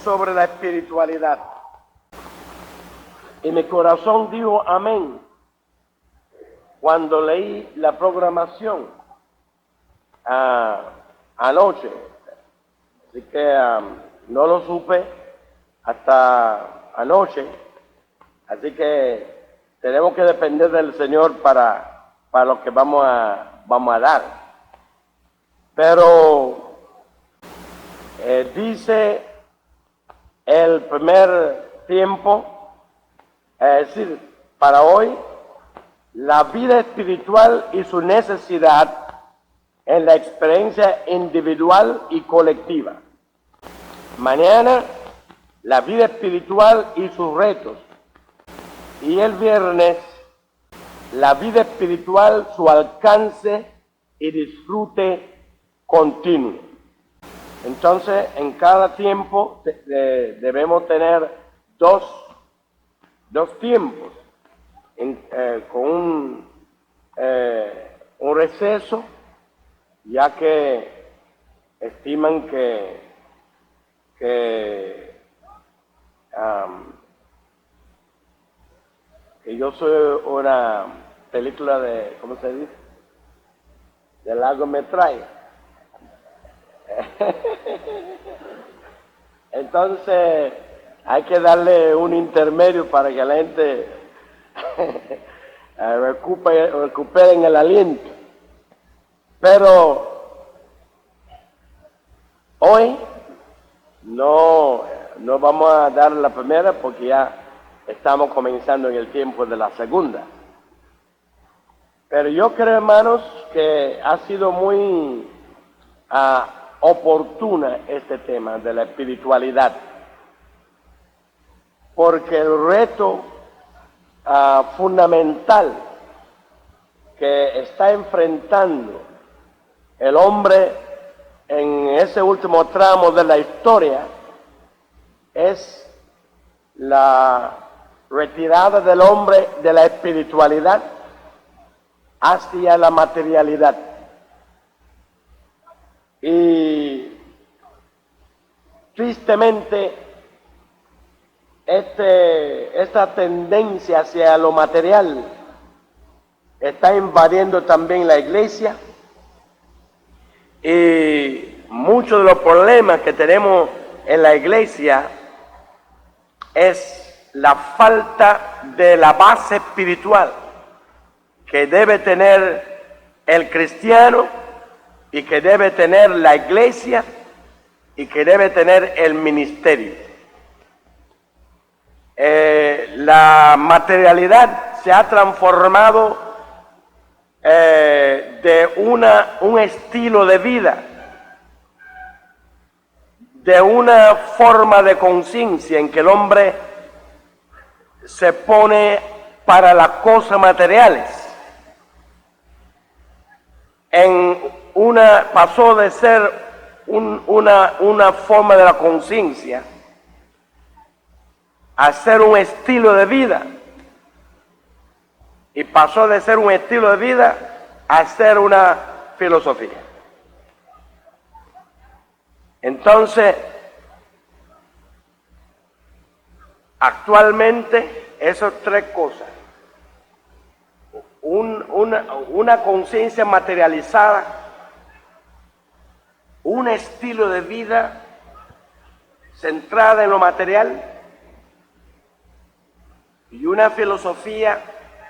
sobre la espiritualidad. Y mi corazón dijo amén cuando leí la programación anoche. Así que no lo supe hasta anoche. Así que tenemos que depender del Señor para lo que vamos a dar. Pero dice el primer tiempo, es decir, para hoy, la vida espiritual y su necesidad en la experiencia individual y colectiva. Mañana, la vida espiritual y sus retos. Y el viernes, la vida espiritual, su alcance y disfrute continuo. Entonces, en cada tiempo debemos tener dos tiempos, con un receso, ya que estiman que yo soy una película de, ¿cómo se dice?, de largometraje. Entonces hay que darle un intermedio para que la gente recuperen el aliento. Pero hoy no vamos a dar la primera porque ya estamos comenzando en el tiempo de la segunda. Pero yo creo, hermanos, que ha sido muy oportuna este tema de la espiritualidad, porque el reto fundamental que está enfrentando el hombre en ese último tramo de la historia es la retirada del hombre de la espiritualidad hacia la materialidad. Y tristemente esta tendencia hacia lo material está invadiendo también la iglesia, y muchos de los problemas que tenemos en la iglesia es la falta de la base espiritual que debe tener el cristiano y que debe tener la iglesia y que debe tener el ministerio. La materialidad se ha transformado de un estilo de vida, de una forma de conciencia en que el hombre se pone para las cosas materiales. Pasó de ser una forma de la conciencia a ser un estilo de vida, y pasó de ser un estilo de vida a ser una filosofía. Entonces, actualmente, esas tres cosas, una conciencia materializada, un estilo de vida centrada en lo material y una filosofía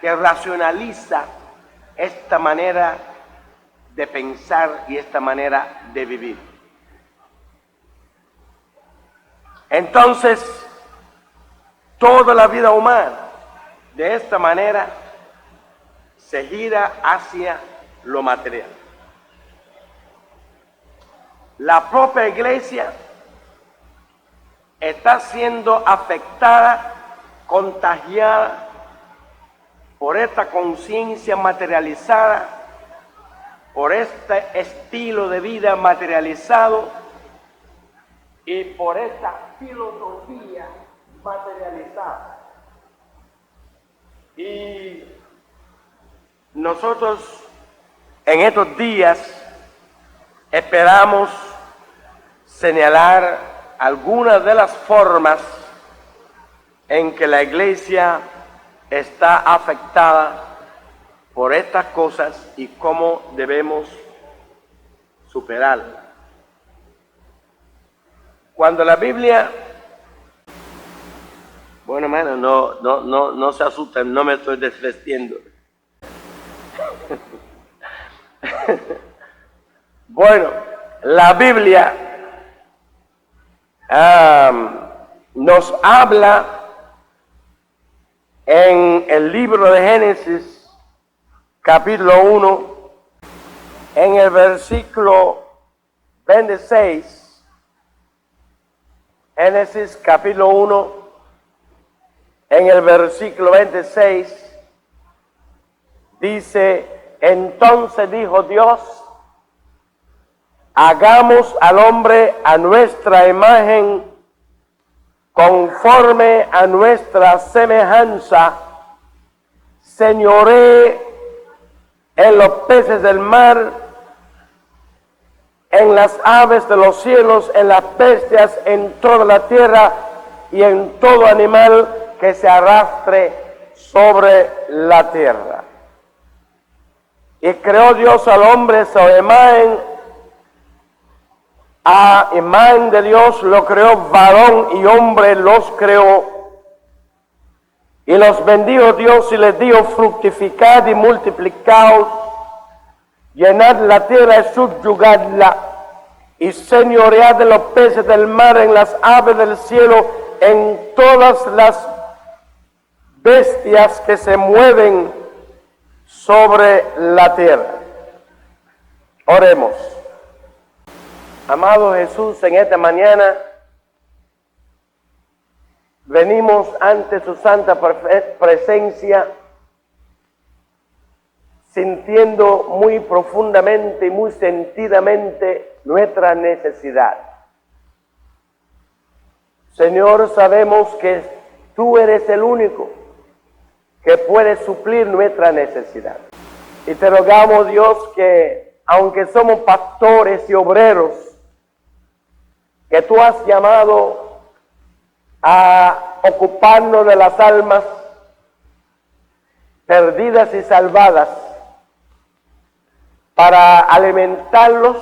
que racionaliza esta manera de pensar y esta manera de vivir. Entonces, toda la vida humana de esta manera se gira hacia lo material. La propia iglesia está siendo afectada, contagiada por esta conciencia materializada, por este estilo de vida materializado y por esta filosofía materializada. Y nosotros en estos días esperamos señalar algunas de las formas en que la iglesia está afectada por estas cosas y cómo debemos superarlas. Cuando la Biblia, bueno, hermano, no se asusten, no me estoy desvestiendo. Bueno, la Biblia nos habla en el libro de Génesis, capítulo 1, en el versículo 26, Génesis capítulo 1, en el versículo 26, dice: entonces dijo Dios, hagamos al hombre a nuestra imagen, conforme a nuestra semejanza, señoree en los peces del mar, en las aves de los cielos, en las bestias, en toda la tierra y en todo animal que se arrastre sobre la tierra. Y creó Dios al hombre sobre imagen, a imagen de Dios lo creó, varón y hombre los creó. Y los bendijo Dios y les dijo: fructificad y multiplicaos, llenad la tierra y subyugadla, y señoread de los peces del mar, en las aves del cielo, en todas las bestias que se mueven sobre la tierra. Oremos. Amado Jesús, en esta mañana venimos ante su santa presencia, sintiendo muy profundamente y muy sentidamente nuestra necesidad. Señor, sabemos que tú eres el único que puede suplir nuestra necesidad. Y te rogamos, Dios, que aunque somos pastores y obreros, que tú has llamado a ocuparnos de las almas perdidas y salvadas, para alimentarlos.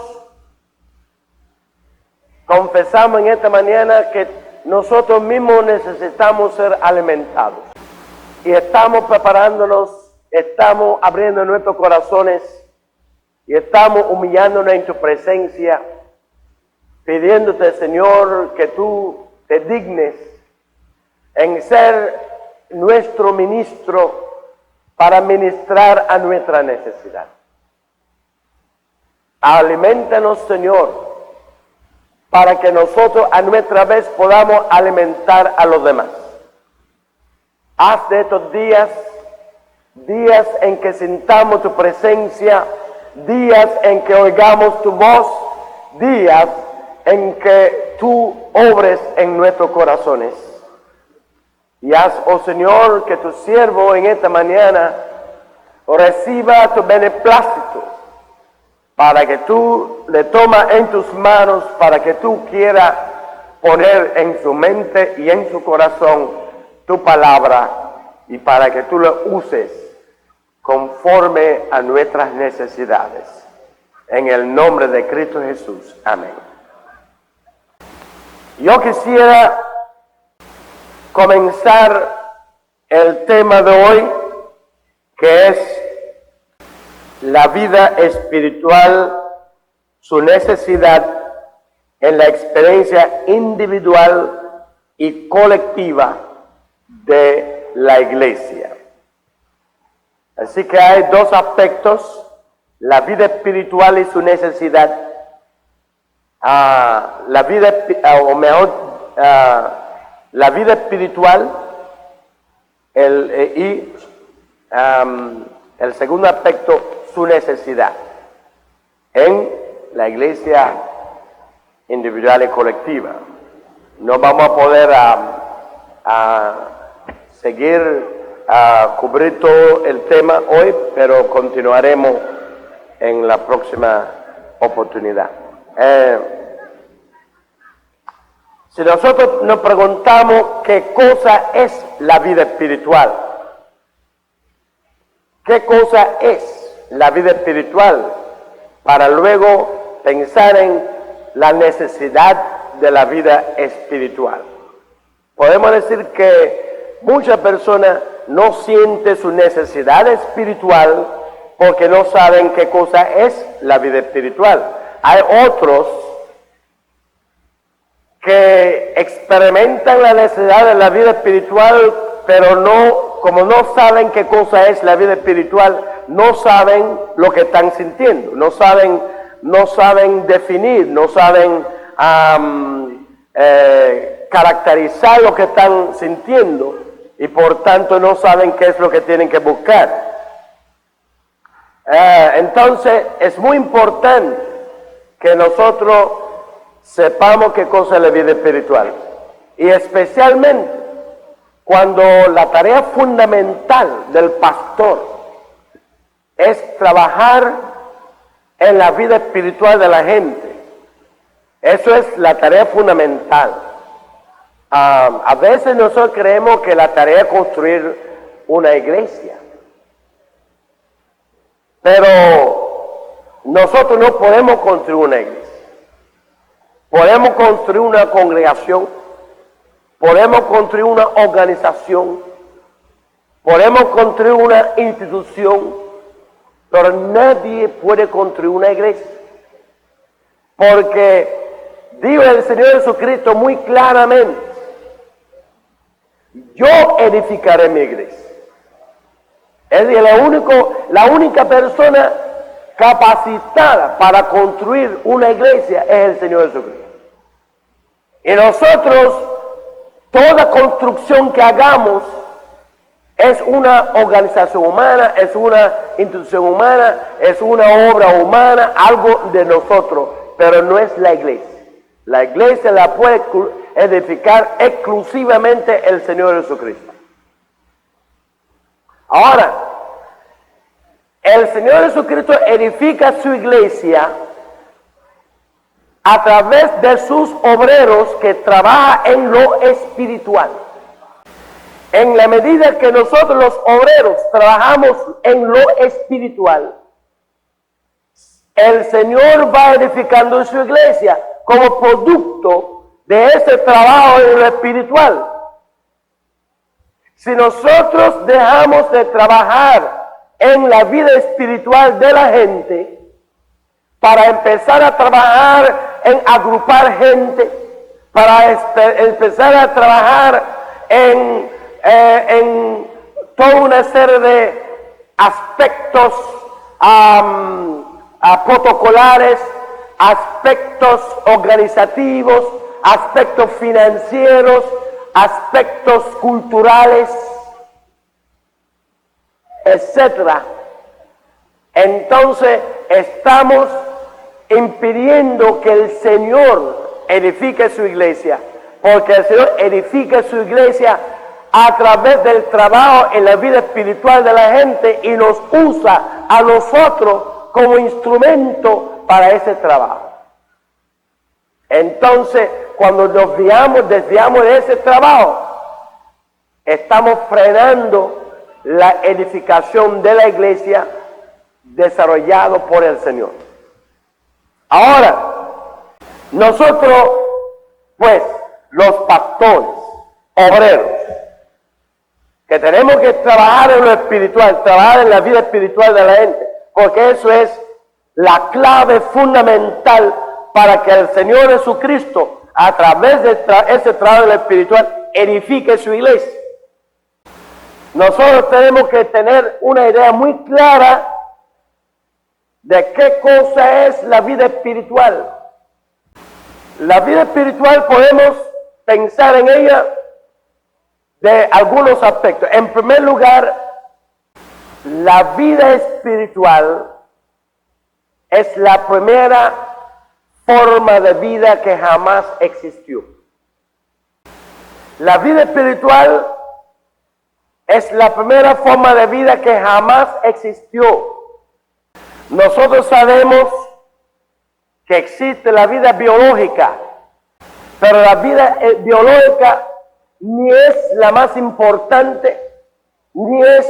Confesamos en esta mañana que nosotros mismos necesitamos ser alimentados. Y estamos preparándonos, estamos abriendo nuestros corazones y estamos humillándonos en tu presencia, pidiéndote, Señor, que tú te dignes en ser nuestro ministro para ministrar a nuestra necesidad. Aliméntanos, Señor, para que nosotros a nuestra vez podamos alimentar a los demás. Haz de estos días en que sintamos tu presencia, días en que oigamos tu voz, días en que tú obres en nuestros corazones. Y haz, oh Señor, que tu siervo en esta mañana reciba tu beneplácito, para que tú le tomes en tus manos, para que tú quieras poner en su mente y en su corazón tu palabra, y para que tú lo uses conforme a nuestras necesidades. En el nombre de Cristo Jesús. Amén. Yo quisiera comenzar el tema de hoy, que es la vida espiritual, su necesidad en la experiencia individual y colectiva de la iglesia. Así que hay dos aspectos: la vida espiritual y su necesidad. La vida espiritual y el segundo aspecto, su necesidad en la iglesia individual y colectiva. No vamos a poder cubrir todo el tema hoy, pero continuaremos en la próxima oportunidad. Si nosotros nos preguntamos qué cosa es la vida espiritual, qué cosa es la vida espiritual, para luego pensar en la necesidad de la vida espiritual. Podemos decir que muchas personas no sienten su necesidad espiritual porque no saben qué cosa es la vida espiritual. Hay otros que experimentan la necesidad de la vida espiritual, pero no, como no saben qué cosa es la vida espiritual, no saben lo que están sintiendo, no saben definir, no saben caracterizar lo que están sintiendo y por tanto no saben qué es lo que tienen que buscar. Entonces es muy importante que nosotros sepamos qué cosa es la vida espiritual, y especialmente cuando la tarea fundamental del pastor es trabajar en la vida espiritual de la gente. Eso es la tarea fundamental. A veces nosotros creemos que la tarea es construir una iglesia, pero nosotros no podemos construir una iglesia. Podemos construir una congregación, podemos construir una organización, podemos construir una institución, pero nadie puede construir una iglesia. Porque dijo el Señor Jesucristo muy claramente: yo edificaré mi iglesia. Es decir, la única persona capacitada para construir una iglesia es el Señor Jesucristo. Y nosotros, toda construcción que hagamos es una organización humana, es una institución humana, es una obra humana, algo de nosotros, pero no es la iglesia. La iglesia la puede edificar exclusivamente el Señor Jesucristo. Ahora, el Señor Jesucristo edifica su iglesia a través de sus obreros que trabajan en lo espiritual. En la medida que nosotros los obreros trabajamos en lo espiritual, el Señor va edificando su iglesia como producto de ese trabajo en lo espiritual. Si nosotros dejamos de trabajar en la vida espiritual de la gente para empezar a trabajar en agrupar gente, para empezar a trabajar en toda una serie de aspectos protocolares, aspectos organizativos, aspectos financieros, aspectos culturales, etcétera. Entonces estamos impidiendo que el Señor edifique su iglesia, porque el Señor edifica su iglesia a través del trabajo en la vida espiritual de la gente y nos usa a nosotros como instrumento para ese trabajo. Entonces, cuando nos desviamos de ese trabajo, estamos frenando la edificación de la iglesia desarrollado por el Señor. Ahora, nosotros, pues, los pastores, obreros, que tenemos que trabajar en lo espiritual, trabajar en la vida espiritual de la gente, porque eso es la clave fundamental para que el Señor Jesucristo, a través de ese trabajo espiritual, edifique su iglesia. Nosotros tenemos que tener una idea muy clara de qué cosa es la vida espiritual. La vida espiritual podemos pensar en ella de algunos aspectos. En primer lugar, la vida espiritual es la primera forma de vida que jamás existió. La vida espiritual es la primera forma de vida que jamás existió. Nosotros sabemos que existe la vida biológica, Pero la vida biológica ni es la más importante, ni es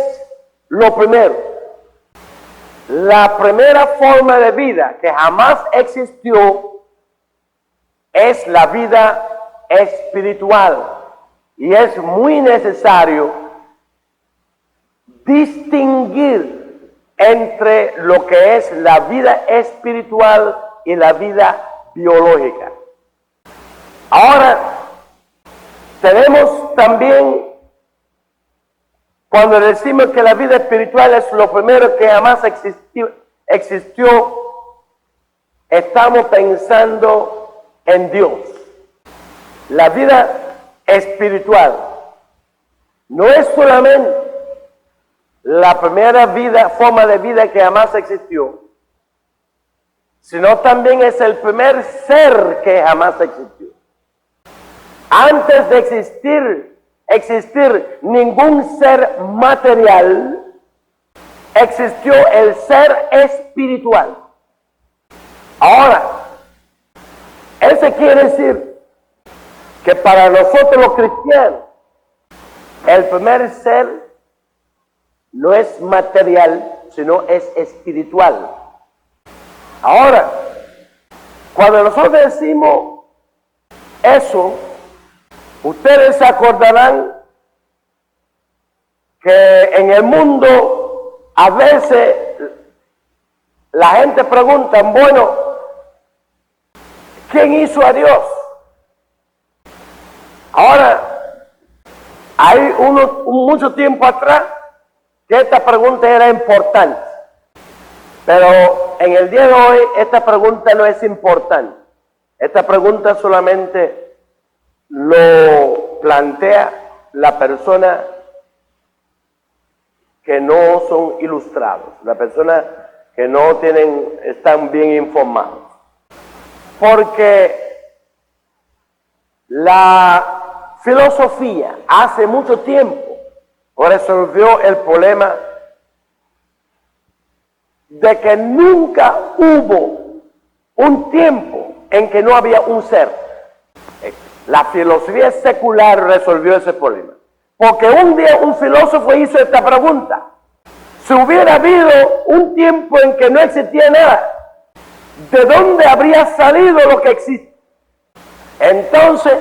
lo primero. La primera forma de vida que jamás existió es la vida espiritual. Y es muy necesario distinguir entre lo que es la vida espiritual y la vida biológica. Ahora, tenemos también, cuando decimos que la vida espiritual es lo primero que jamás existió, estamos pensando en Dios. La vida espiritual no es solamente la primera forma de vida que jamás existió, sino también es el primer ser que jamás existió. Antes de existir ningún ser material, existió el ser espiritual. Ahora, eso quiere decir que para nosotros los cristianos, el primer ser no es material, sino es espiritual. Ahora, cuando nosotros decimos eso, ustedes se acordarán que en el mundo a veces la gente pregunta, bueno, ¿quién hizo a Dios? Ahora, hay mucho tiempo atrás que esta pregunta era importante, pero en el día de hoy esta pregunta no es importante. Esta pregunta solamente lo plantea la persona que no son ilustrados, la persona que no están bien informados. Porque la filosofía hace mucho tiempo resolvió el problema de que nunca hubo un tiempo en que no había un ser. La filosofía secular resolvió ese problema. Porque un día un filósofo hizo esta pregunta: si hubiera habido un tiempo en que no existía nada, ¿de dónde habría salido lo que existe? Entonces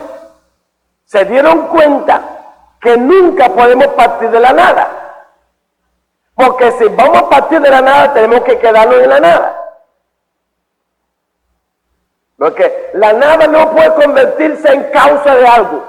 se dieron cuenta que nunca podemos partir de la nada. Porque si vamos a partir de la nada, tenemos que quedarnos en la nada. Porque la nada no puede convertirse en causa de algo.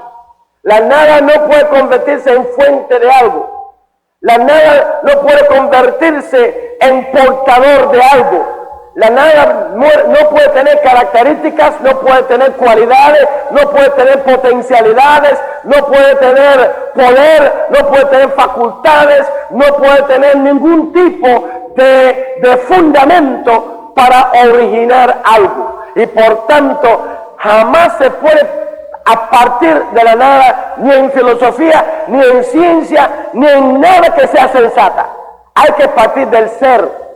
La nada no puede convertirse en fuente de algo. La nada no puede convertirse en portador de algo. La nada no puede tener características, no puede tener cualidades, no puede tener potencialidades, no puede tener poder, no puede tener facultades, no puede tener ningún tipo de fundamento para originar algo. Y por tanto, jamás se puede a partir de la nada, ni en filosofía, ni en ciencia, ni en nada que sea sensata. Hay que partir del ser,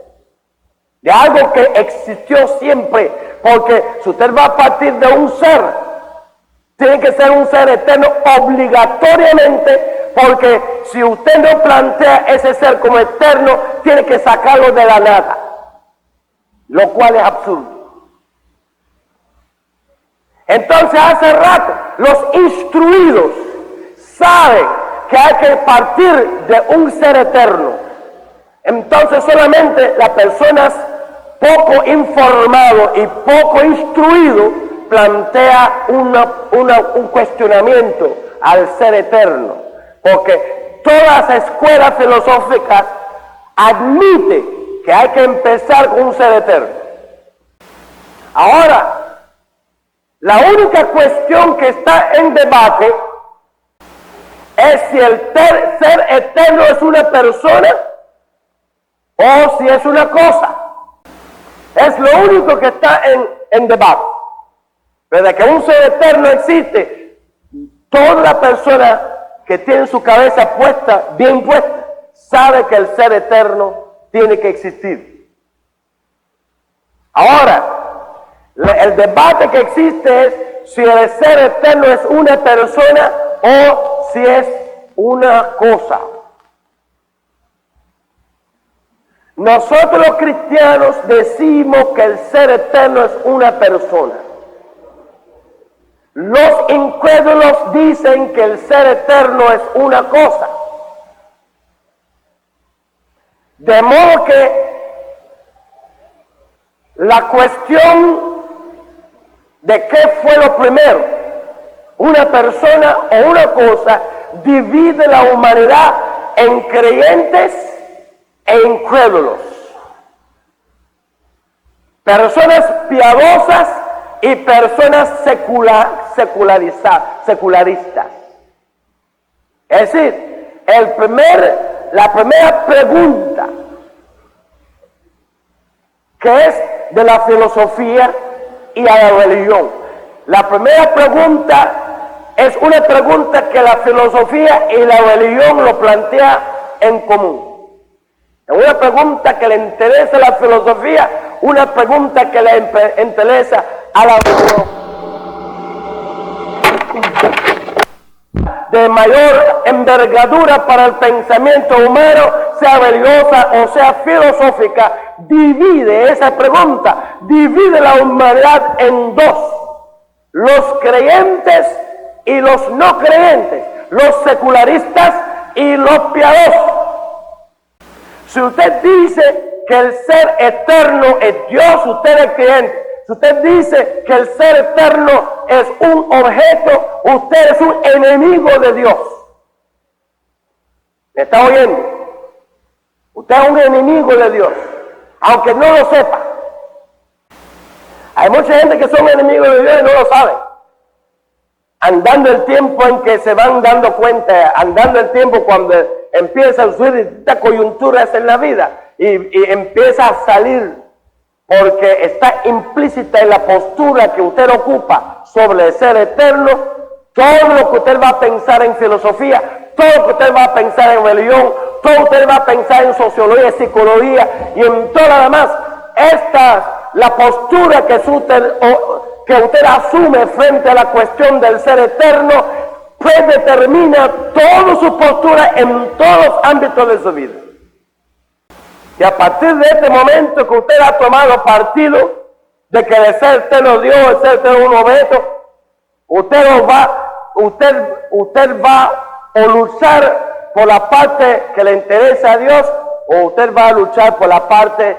de algo que existió siempre, porque si usted va a partir de un ser, tiene que ser un ser eterno obligatoriamente, porque si usted no plantea ese ser como eterno, tiene que sacarlo de la nada, lo cual es absurdo. Entonces hace rato los instruidos saben que hay que partir de un ser eterno. Entonces solamente las personas poco informadas y poco instruidos plantea un cuestionamiento al ser eterno. Porque todas las escuelas filosóficas admiten que hay que empezar con un ser eterno. Ahora, la única cuestión que está en debate es si el ser eterno es una persona o si es una cosa. Es lo único que está en debate. Desde que un ser eterno existe, toda la persona que tiene su cabeza bien puesta, sabe que el ser eterno tiene que existir. Ahora, el debate que existe es si el ser eterno es una persona o si es una cosa. Nosotros los cristianos decimos que el ser eterno es una persona. Los incrédulos dicen que el ser eterno es una cosa. De modo que la cuestión de qué fue lo primero, una persona o una cosa, divide la humanidad en creyentes e incrédulos. Personas piadosas y personas secularistas. Es decir, la primera pregunta, que es de la filosofía y a la religión. La primera pregunta es una pregunta que la filosofía y la religión lo plantea en común. Es una pregunta que le interesa a la filosofía, una pregunta que le interesa a la religión. De mayor envergadura para el pensamiento humano, sea religiosa o sea filosófica, divide esa pregunta, divide la humanidad en dos: los creyentes y los no creyentes, los secularistas y los piadosos. Si usted dice que el ser eterno es Dios, usted es creyente. Si usted dice que el ser eterno es un objeto, usted es un enemigo de Dios. ¿Me está oyendo? Usted es un enemigo de Dios, aunque no lo sepa. Hay mucha gente que son enemigos de Dios y no lo saben. Andando el tiempo en que se van dando cuenta, andando el tiempo cuando empiezan a surgir distintas coyunturas en la vida y empieza a salir, porque está implícita en la postura que usted ocupa sobre el ser eterno, todo lo que usted va a pensar en filosofía, todo lo que usted va a pensar en religión, todo lo que usted va a pensar en sociología, psicología y en todo lo demás. La postura que usted asume frente a la cuestión del ser eterno, pues determina toda su postura en todos los ámbitos de su vida. Y a partir de este momento que usted ha tomado partido de que el ser eterno Dios, el ser eterno un objeto, usted va a luchar por la parte que le interesa a Dios, o usted va a luchar por la parte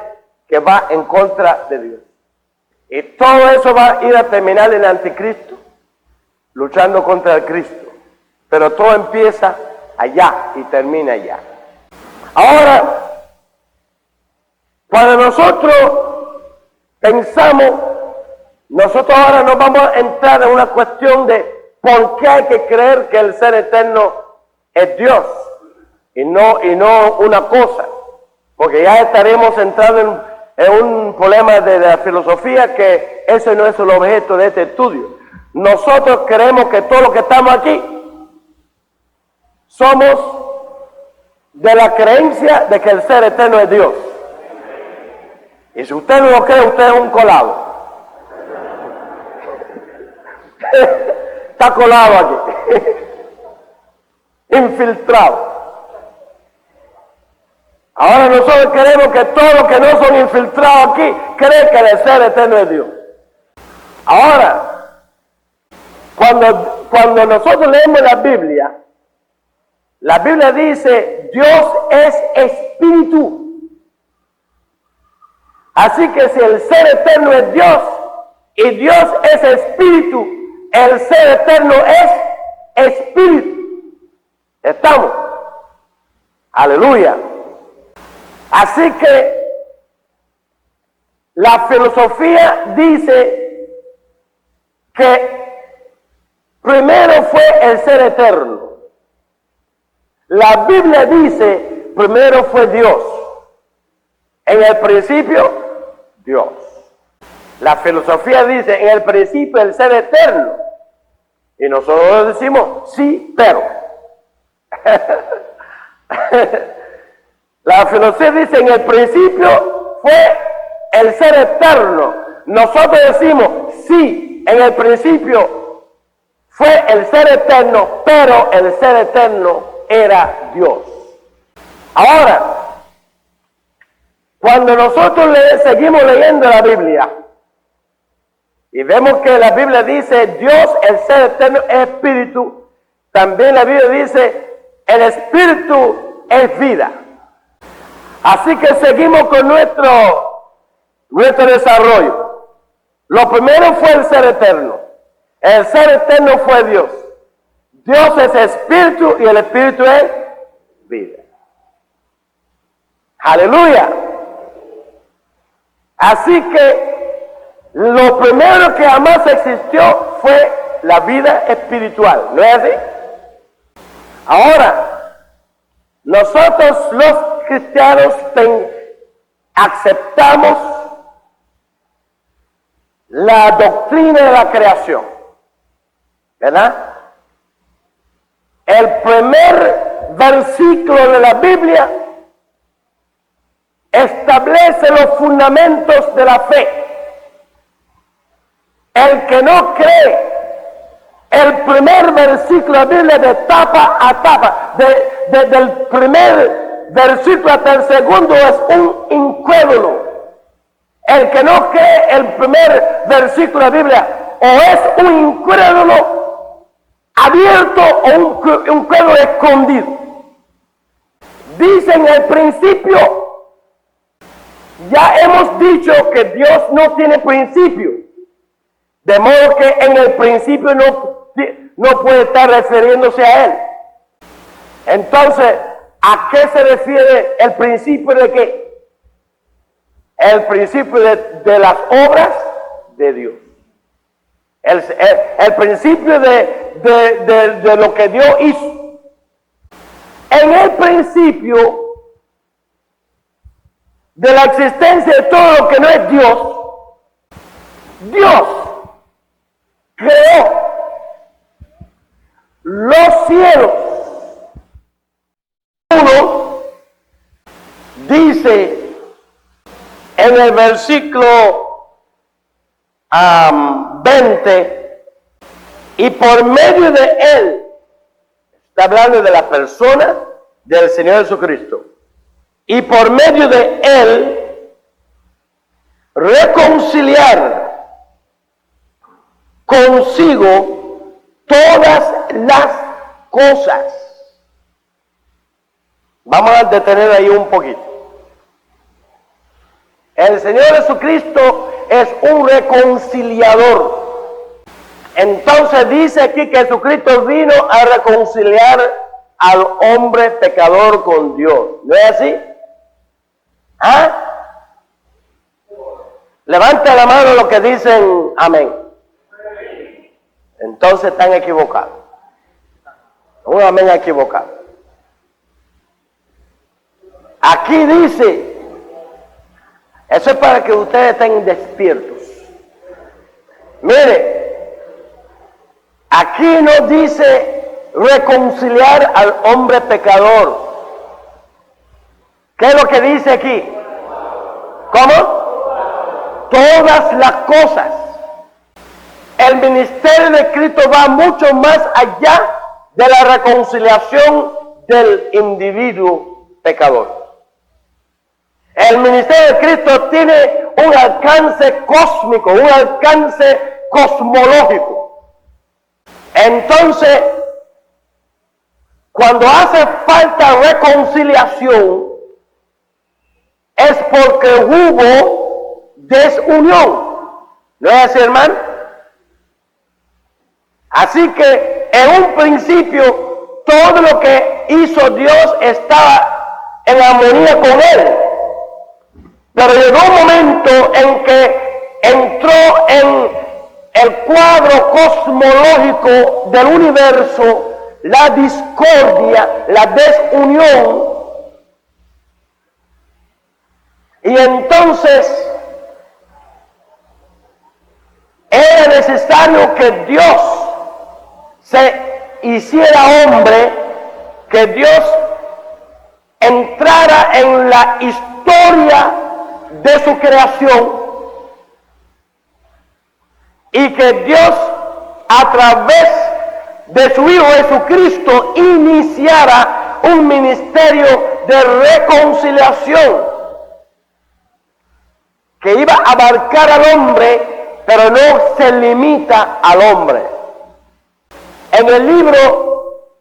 que va en contra de Dios. Y todo eso va a ir a terminar en el anticristo, luchando contra el Cristo. Pero todo empieza allá y termina allá. Ahora, cuando nosotros pensamos, nosotros ahora nos vamos a entrar en una cuestión de por qué hay que creer que el ser eterno es Dios y no una cosa, porque ya estaremos entrando en un problema de la filosofía, que ese no es el objeto de este estudio. Nosotros creemos que todos los que estamos aquí somos de la creencia de que el ser eterno es Dios. Y si usted no lo cree, usted es un colado. Está colado aquí. Infiltrado. Ahora nosotros queremos que todos los que no son infiltrados aquí creen que el ser eterno es Dios. Ahora, cuando nosotros leemos la Biblia dice, Dios es espíritu. Así que si el ser eterno es Dios y Dios es espíritu, el ser eterno es espíritu. ¿Estamos? Aleluya. Así que la filosofía dice que primero fue el ser eterno. La Biblia dice primero fue Dios. En el principio, Dios. La filosofía dice en el principio el ser eterno. Y nosotros decimos sí, pero. La filosofía dice en el principio fue el ser eterno. Nosotros decimos sí, en el principio fue el ser eterno, pero el ser eterno era Dios. Ahora, cuando nosotros seguimos leyendo la Biblia y vemos que la Biblia dice Dios, el ser eterno, es espíritu, también la Biblia dice el espíritu es vida. Así que seguimos con nuestro desarrollo. Lo primero fue el ser eterno. El ser eterno fue Dios. Dios es espíritu y el espíritu es vida. Aleluya. Así que lo primero que jamás existió fue la vida espiritual. ¿No es así? Ahora, nosotros los cristianos aceptamos la doctrina de la creación, ¿verdad? El primer versículo de la Biblia establece los fundamentos de la fe. El que no cree el primer versículo de la Biblia de tapa a tapa, desde el primer versículo hasta el segundo, es un incrédulo. El que no cree el primer versículo de la Biblia o es un incrédulo abierto o un incrédulo escondido. Dice en el principio, ya hemos dicho que Dios no tiene principio, de modo que en el principio no puede estar refiriéndose a Él. Entonces, ¿a qué se refiere el principio de qué? El principio de las obras de Dios. El principio de lo que Dios hizo. En el principio de la existencia de todo lo que no es Dios, Dios creó los cielos. Uno dice en el versículo 20, y por medio de Él, está hablando de la persona del Señor Jesucristo, y por medio de Él, reconciliar consigo todas las cosas. Vamos a detener ahí un poquito. El Señor Jesucristo es un reconciliador. Entonces dice aquí que Jesucristo vino a reconciliar al hombre pecador con Dios. ¿No es así? ¿Ah? Levanta la mano los que dicen amén. Entonces están equivocados. Un amén equivocado. Aquí dice, eso es para que ustedes estén despiertos. Mire, aquí no dice reconciliar al hombre pecador. ¿Qué es lo que dice aquí? ¿Cómo? Todas las cosas. El ministerio de Cristo va mucho más allá de la reconciliación del individuo pecador. El ministerio de Cristo tiene un alcance cósmico, un alcance cosmológico. Entonces, cuando hace falta reconciliación, es porque hubo desunión. ¿No es así, hermano? Así que, en un principio, todo lo que hizo Dios estaba en armonía con Él. Pero llegó un momento en que entró en el cuadro cosmológico del universo la discordia, la desunión. Y entonces era necesario que Dios se hiciera hombre, que Dios entrara en la historia de su creación y que Dios a través de su Hijo Jesucristo iniciara un ministerio de reconciliación que iba a abarcar al hombre, pero no se limita al hombre. En el libro,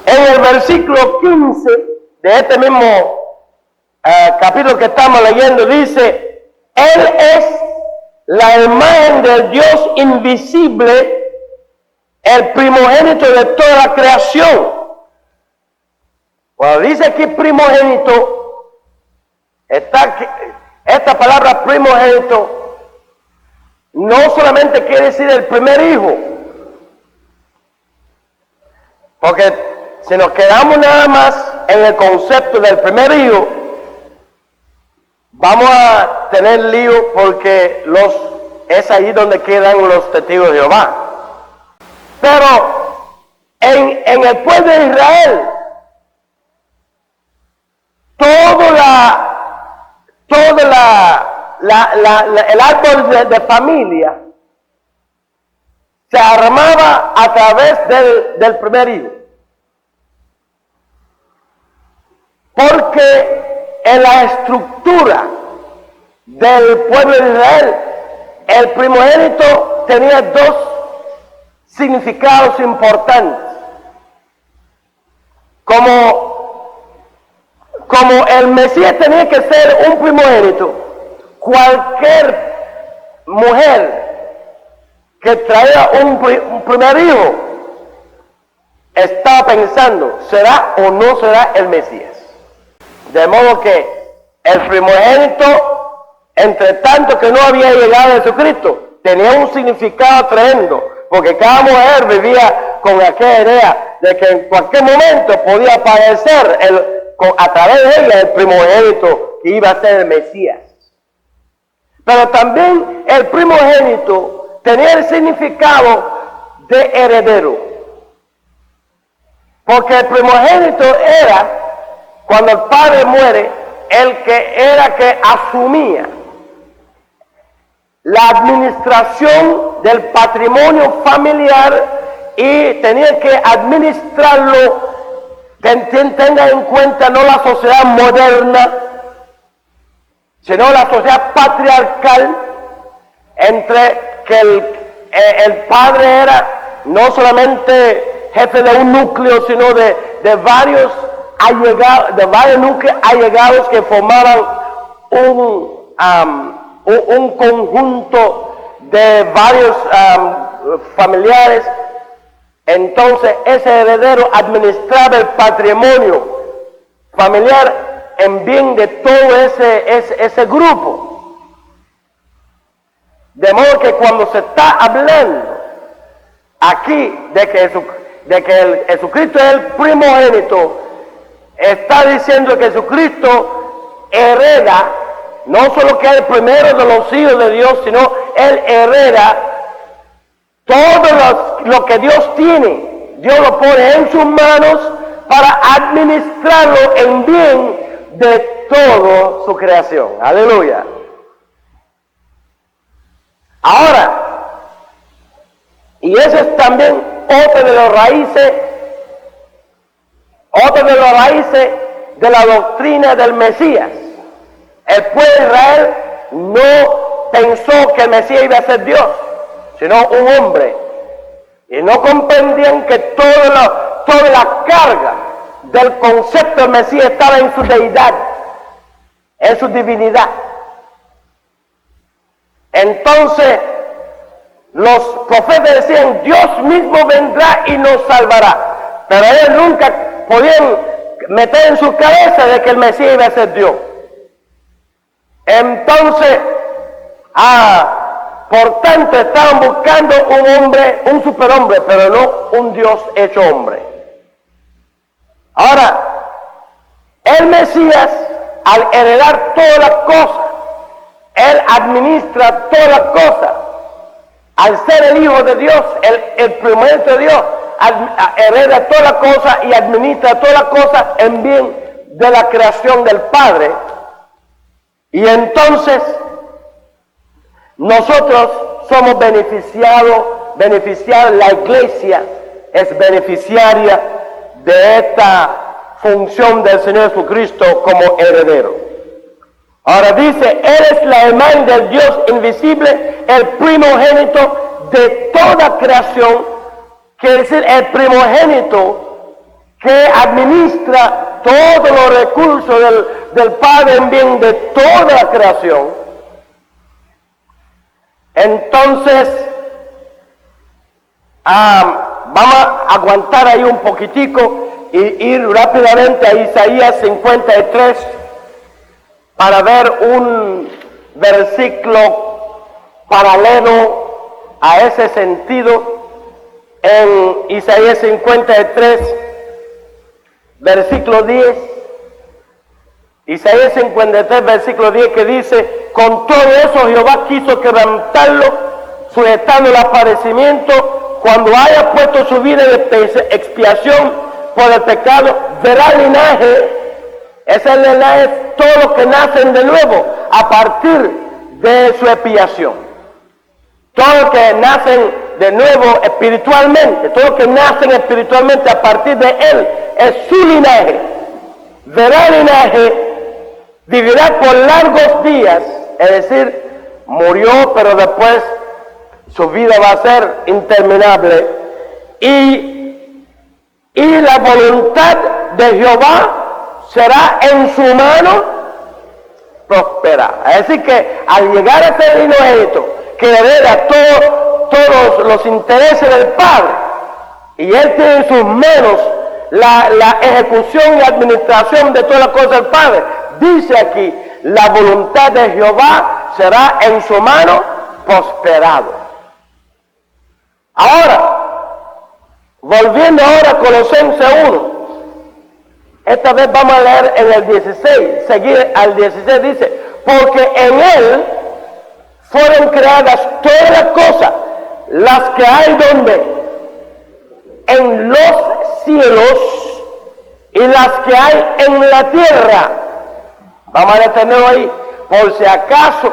en el versículo 15 de este mismo capítulo que estamos leyendo, dice: Él es la imagen del Dios invisible, el primogénito de toda la creación. Cuando dice aquí primogénito, esta palabra primogénito no solamente quiere decir el primer hijo, porque si nos quedamos nada más en el concepto del primer hijo, vamos a tener lío, porque es ahí donde quedan los testigos de Jehová. Pero en el pueblo de Israel, el árbol de familia se armaba a través del primer hijo. Porque en la estructura del pueblo de Israel, el primogénito tenía dos significados importantes. Como el Mesías tenía que ser un primogénito, cualquier mujer que traía un primer hijo estaba pensando: ¿será o no será el Mesías? De modo que el primogénito, entre tanto que no había llegado a Jesucristo, tenía un significado tremendo, porque cada mujer vivía con aquella idea de que en cualquier momento podía aparecer a través de ella el primogénito que iba a ser el Mesías. Pero también el primogénito tenía el significado de heredero, porque el primogénito era, cuando el padre muere, el que asumía la administración del patrimonio familiar y tenía que administrarlo. Tenga en cuenta no la sociedad moderna, sino la sociedad patriarcal, entre que el padre era no solamente jefe de un núcleo, sino de varios núcleos allegados que formaban un conjunto de varios familiares. Entonces ese heredero administraba el patrimonio familiar en bien de todo ese grupo. De modo que cuando se está hablando aquí de que Jesucristo es el primogénito, está diciendo que Jesucristo hereda, no solo que es el primero de los hijos de Dios, sino Él hereda todo lo que Dios tiene. Dios lo pone en sus manos para administrarlo en bien de toda su creación. Aleluya. Ahora, y eso es también otra de las raíces de la doctrina del Mesías. El pueblo de Israel no pensó que el Mesías iba a ser Dios, sino un hombre, y no comprendían que toda la carga del concepto del Mesías estaba en su deidad, en su divinidad. Entonces los profetas decían: Dios mismo vendrá y nos salvará, pero ellos nunca podían meter en su cabeza de que el Mesías iba a ser Dios. Entonces, por tanto, estaban buscando un hombre, un superhombre, pero no un Dios hecho hombre. Ahora, el Mesías, al heredar todas las cosas, Él administra todas las cosas. Al ser el Hijo de Dios, el primogénito de Dios, hereda todas las cosas y administra todas las cosas en bien de la creación del Padre. Y entonces nosotros somos beneficiados, la iglesia es beneficiaria de esta función del Señor Jesucristo como heredero. Ahora dice, Él es la imagen del Dios invisible, el primogénito de toda creación, quiere decir el primogénito que administra todos los recursos del Padre en bien de toda la creación. Entonces, vamos a aguantar ahí un poquitico y ir rápidamente a Isaías 53 para ver un versículo paralelo a ese sentido. En Isaías 53, versículo 10, Isaías 53, versículo 10, que dice, con todo eso Jehová quiso quebrantarlo, sujetando el aparecimiento, cuando haya puesto su vida de expiación por el pecado, verá el linaje, ese es el linaje, todo lo que nacen de nuevo, a partir de su expiación. Todo lo que nacen de nuevo espiritualmente, todo lo que nacen espiritualmente a partir de Él, es su linaje. Verá el linaje, vivirá por largos días, es decir, murió, pero después su vida va a ser interminable. Y la voluntad de Jehová será en su mano prosperar. Es decir, que al llegar a ese primogénito, que hereda todos los intereses del Padre, y Él tiene en sus manos la ejecución y administración de todas las cosas del Padre, dice aquí, la voluntad de Jehová será en su mano prosperado. Ahora, volviendo ahora a Colosenses 1, esta vez vamos a leer en el 16, seguir al 16, dice, porque en Él fueron creadas todas las cosas, las que hay donde, en los cielos y las que hay en la tierra. Vamos a detenerlo ahí, por si acaso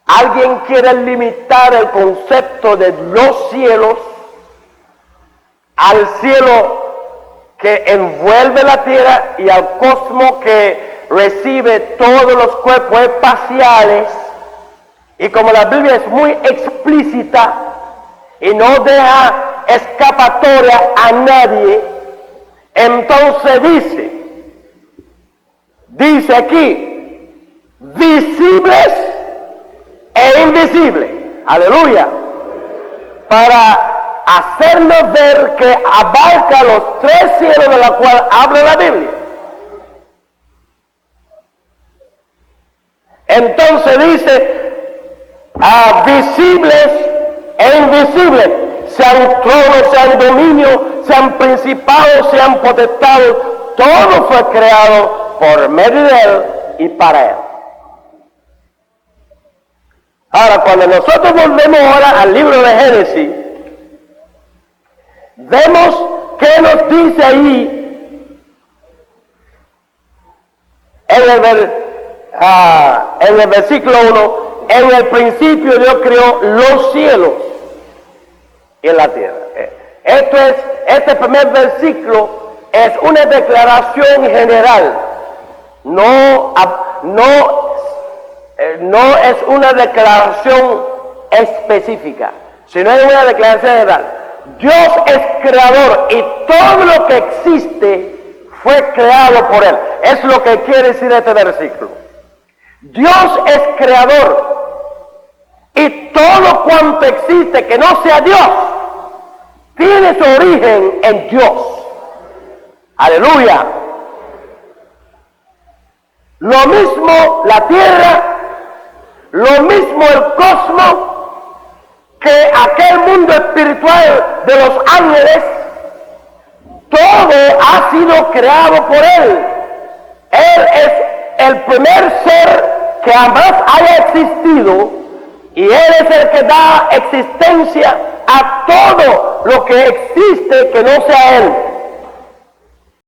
alguien quiere limitar el concepto de los cielos al cielo que envuelve la tierra y al cosmos que recibe todos los cuerpos espaciales. Y como la Biblia es muy explícita y no deja escapatoria a nadie, entonces dice aquí, visibles e invisibles, aleluya, para hacernos ver que abarca los tres cielos de los cuales habla la Biblia. Entonces dice, visibles e invisibles, sean tronos, sean dominios, sean principados, sean potestados, todo fue creado por medio de Él y para Él. Ahora, cuando nosotros volvemos ahora al libro de Génesis, vemos que nos dice ahí en el versículo 1, en el principio Dios creó los cielos y la tierra. Este primer versículo es una declaración general, no es una declaración específica, sino es una declaración general. Dios es creador y todo lo que existe fue creado por Él. Es lo que quiere decir este versículo. Dios es creador y todo cuanto existe que no sea Dios tiene su origen en Dios. Aleluya. Lo mismo la tierra, lo mismo el cosmos, que aquel mundo espiritual de los ángeles, todo ha sido creado por Él. Él es el primer ser que jamás haya existido y Él es el que da existencia a todo lo que existe que no sea Él.